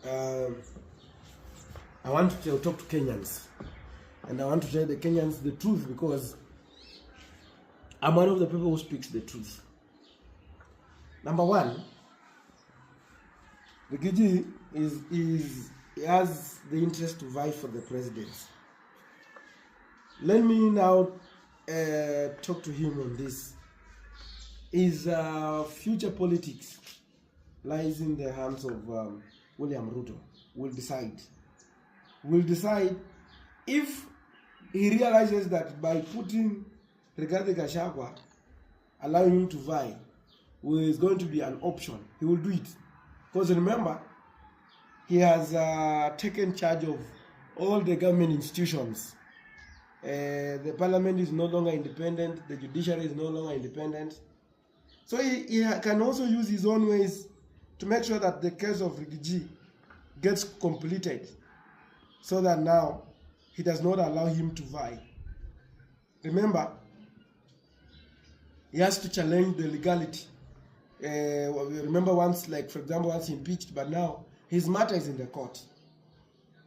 I want to talk to Kenyans, and I want to tell the Kenyans the truth, because I'm one of the people who speaks the truth. Number one, Rigathi has the interest to vie for the presidency. Let me now talk to him on this. His future politics lies in the hands of William Ruto. Will decide if he realizes that by putting Rigathi Gachagua, allowing him to vie, is going to be an option, he will do it. Because remember, he has taken charge of all the government institutions. The parliament is no longer independent, the judiciary is no longer independent. So he can also use his own ways to make sure that the case of Rigathi gets completed, so that now he does not allow him to vie. Remember, he has to challenge the legality. Remember once, like for example, once he impeached, but now his matter is in the court.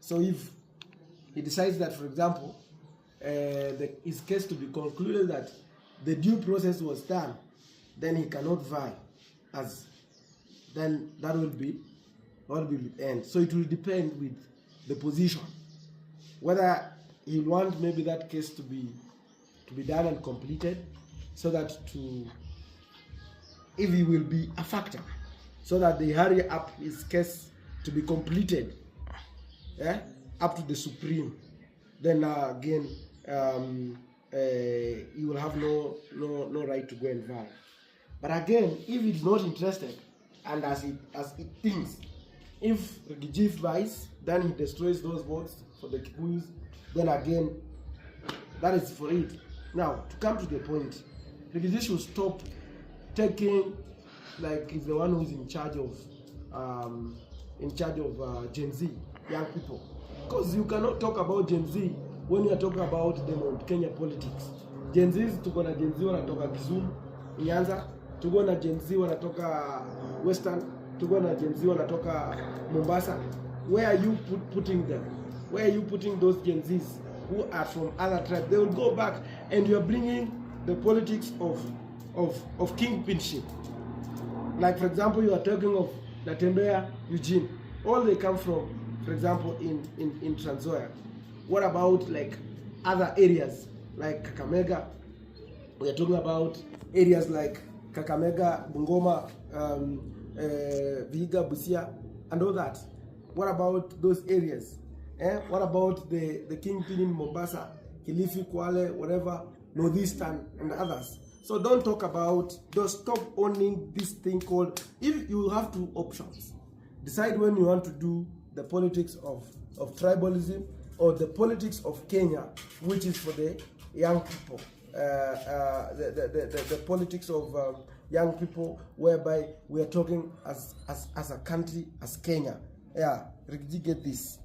So if he decides that, for example, his case to be concluded that the due process was done, then he cannot vie, then that will be the end. So it will depend with the position, whether he want maybe that case to be done and completed, so that if he will be a factor, so that they hurry up his case to be completed, up to the Supreme. Then again, he will have no right to go and vie. But again, if he's not interested, and as it thinks, if Rigathi vies, then he destroys those votes for the Kikuyus, then again, that is for it. Now, to come to the point, Rigathi should stop taking, like he's the one who is in charge of Gen Z, young people. Because you cannot talk about Gen Z when you are talking about the Mount Kenya politics. Gen Z, tuko na Gen Z wanatoka Kisumu, Nyanza, tuko na Gen Z wanatoka Western, tuko na Gen Z wanatoka Mombasa. Where are you putting them? Where are you putting those Gen Zs who are from other tribes? They will go back, and you are bringing the politics of kingpinship. Like for example, you are talking of Natembeya, Eugene. All they come from, for example, in Trans Nzoia. What about like other areas like Kakamega? We are talking about areas like Kakamega, Bungoma, Vihiga, Busia, and all that. What about those areas? What about the kingpin in Mombasa, Kilifi, Kwale, whatever, Northeastern, and others? So don't talk about, just stop owning this thing called, if you have two options, decide when you want to do the politics of tribalism or the politics of Kenya, which is for the young people, the politics of young people, whereby we are talking as a country, as Kenya. Yeah, Rigathi, get this.